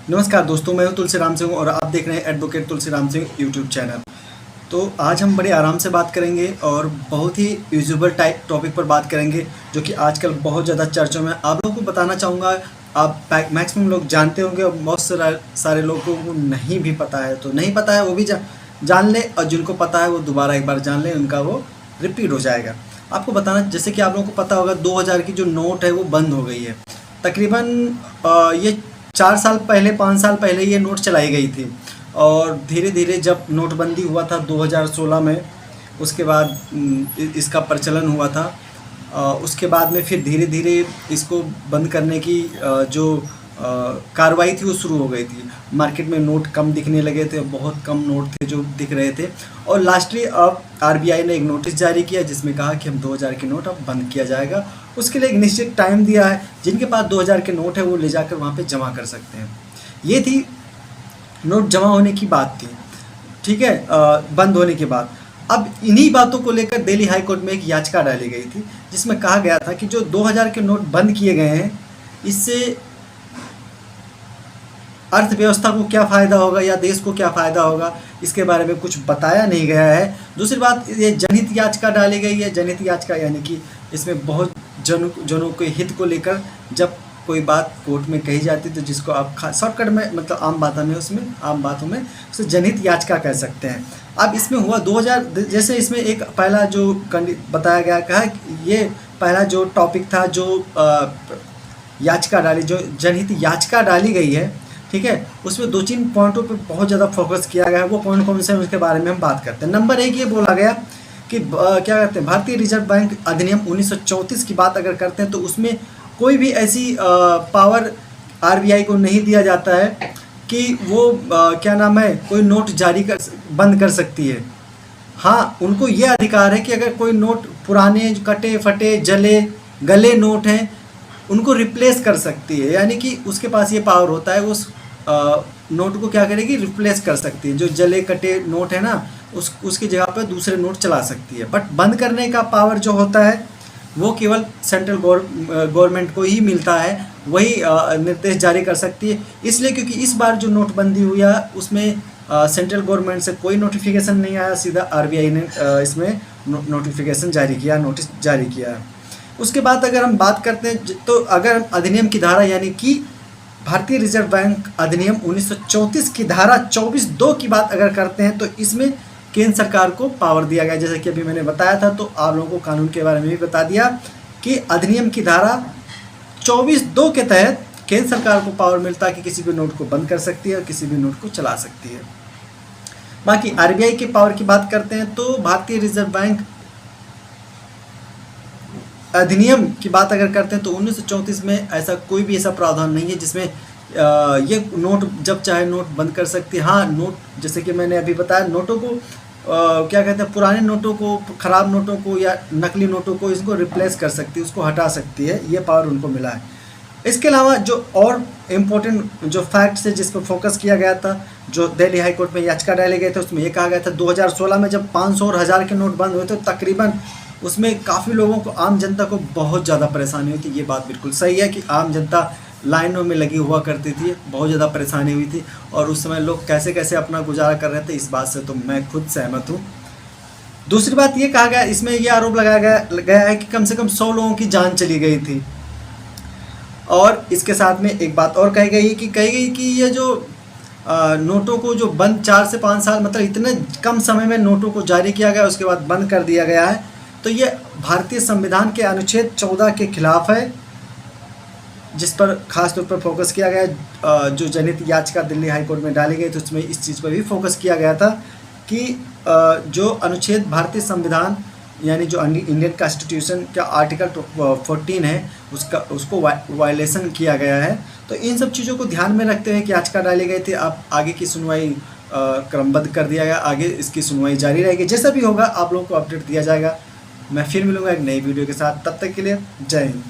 नमस्कार दोस्तों, मैं हूं तुलसीराम सिंह और आप देख रहे हैं advocate Tulsiram Singh YouTube channel. तो आज हम बड़े आराम से बात करेंगे और बहुत ही यूजुअल टाइप टॉपिक पर बात करेंगे जो कि आजकल बहुत ज़्यादा चर्चों में। आप लोगों को बताना चाहूँगा, आप मैक्सिमम लोग जानते होंगे और बहुत सारे लोगों को नहीं भी पता है, तो नहीं पता है वो भी जान ले, और जिनको पता है वो दोबारा एक बार जान ले, उनका वो रिपीट हो जाएगा। आपको बताना, जैसे कि आप लोगों को पता होगा 2000 की जो नोट है वो बंद हो गई है। तकरीबन ये 4 साल पहले 5 साल पहले ये नोट चलाई गई थी और धीरे धीरे जब नोटबंदी हुआ था 2016 में, उसके बाद इसका प्रचलन हुआ था। उसके बाद में फिर धीरे धीरे इसको बंद करने की जो कार्रवाई थी वो शुरू हो गई थी। मार्केट में नोट कम दिखने लगे थे, बहुत कम नोट थे जो दिख रहे थे, और लास्टली अब आरबीआई ने एक नोटिस जारी किया जिसमें कहा कि हम 2000 के नोट अब बंद किया जाएगा। उसके लिए एक निश्चित टाइम दिया है, जिनके पास 2000 के नोट है वो ले जाकर वहाँ पे जमा कर सकते हैं। ये थी नोट जमा होने की बात थी, ठीक है, बंद होने के बाद। अब इन्हीं बातों को लेकर दिल्ली हाई कोर्ट में एक याचिका डाली गई थी जिसमें कहा गया था कि जो 2000 के नोट बंद किए गए हैं, इससे अर्थव्यवस्था को क्या फ़ायदा होगा या देश को क्या फ़ायदा होगा, इसके बारे में कुछ बताया नहीं गया है। दूसरी बात, ये जनहित याचिका डाली गई है। जनहित याचिका यानी कि इसमें बहुत जनों के हित को लेकर जब कोई बात कोर्ट में कही जाती है तो जिसको आप शॉर्टकट में, मतलब आम बातों में उसे जनहित याचिका कह सकते हैं। अब इसमें हुआ 2000, जैसे इसमें एक पहला जो बताया गया, कहा ये पहला जो टॉपिक था, जो याचिका डाली, जो जनहित याचिका डाली गई है, ठीक है, उसमें 2-3 पॉइंटों पे बहुत ज़्यादा फोकस किया गया है। वो पॉइंट कौन से हैं उसके बारे में हम बात करते हैं। नंबर 1 ये बोला गया कि क्या कहते हैं, भारतीय रिजर्व बैंक अधिनियम 1934 की बात अगर करते हैं तो उसमें कोई भी ऐसी पावर आरबीआई को नहीं दिया जाता है कि वो क्या नाम है, कोई नोट बंद कर सकती है। हाँ, उनको ये अधिकार है कि अगर कोई नोट पुराने कटे फटे गले नोट हैं, उनको रिप्लेस कर सकती है। यानी कि उसके पास ये पावर होता है, उस नोट को क्या करेगी, रिप्लेस कर सकती है। जो जले कटे नोट है ना, उसकी जगह पर दूसरे नोट चला सकती है। बट बंद करने का पावर जो होता है वो केवल सेंट्रल गवर्नमेंट को ही मिलता है, वही निर्देश जारी कर सकती है। इसलिए क्योंकि इस बार जो नोटबंदी हुई है उसमें सेंट्रल गवर्नमेंट से कोई नोटिफिकेशन नहीं आया, सीधा आरबीआई ने इसमें नोटिफिकेशन जारी किया, नोटिस जारी किया। उसके बाद अगर हम बात करते हैं तो अगर अधिनियम की धारा, यानी कि भारतीय रिजर्व बैंक अधिनियम 1934 की धारा 24(2) की बात अगर करते हैं तो इसमें केंद्र सरकार को पावर दिया गया। जैसे कि अभी मैंने बताया था, तो आप लोगों को कानून के बारे में भी बता दिया कि अधिनियम की धारा 24(2) के तहत केंद्र सरकार को पावर मिलता है कि किसी भी नोट को बंद कर सकती है और किसी भी नोट को चला सकती है। बाकी आरबीआई की पावर की बात करते हैं तो भारतीय रिजर्व बैंक अधिनियम की बात अगर करते हैं तो 1934 में ऐसा कोई भी ऐसा प्रावधान नहीं है जिसमें ये नोट जब चाहे नोट बंद कर सकती है। हाँ, नोट जैसे कि मैंने अभी बताया, नोटों को क्या कहते हैं, पुराने नोटों को, ख़राब नोटों को या नकली नोटों को इसको रिप्लेस कर सकती है, उसको हटा सकती है, ये पावर उनको मिला है। इसके अलावा जो और इम्पोर्टेंट जो फैक्ट्स है जिस पर फोकस किया गया था, जो दिल्ली हाई कोर्ट में याचिका डाले गए थे, उसमें ये कहा गया था 2016 में जब 500 और 1000 के नोट बंद हुए थे, तकरीबन उसमें काफ़ी लोगों को, आम जनता को बहुत ज़्यादा परेशानी हुई थी। ये बात बिल्कुल सही है कि आम जनता लाइनों में लगी हुआ करती थी, बहुत ज़्यादा परेशानी हुई थी, और उस समय लोग कैसे कैसे अपना गुजारा कर रहे थे, इस बात से तो मैं खुद सहमत हूँ। दूसरी बात ये कहा गया, इसमें ये आरोप लगाया गया है कि कम से कम 100 लोगों की जान चली गई थी। और इसके साथ में एक बात और कही गई कि ये जो नोटों को जो बंद 4 से 5 साल, मतलब इतने कम समय में नोटों को जारी किया गया, उसके बाद बंद कर दिया गया है, तो ये भारतीय संविधान के अनुच्छेद 14 के खिलाफ है, जिस पर खास तौर पर फोकस किया गया। जो जनहित याचिका दिल्ली हाई कोर्ट में डाली गई तो उसमें इस चीज़ पर भी फोकस किया गया था कि जो अनुच्छेद भारतीय संविधान, यानी जो इंडियन कॉन्स्टिट्यूशन का आर्टिकल 14 है, उसको वायलेशन किया गया है। तो इन सब चीज़ों को ध्यान में रखते हुए कि याचिका डाली गई थी, अब आगे की सुनवाई क्रमबद्ध कर दिया गया, आगे इसकी सुनवाई जारी रहेगी। जैसा भी होगा आप लोगों को अपडेट दिया जाएगा। मैं फिर मिलूँगा एक नई वीडियो के साथ, तब तक के लिए जय हिंद।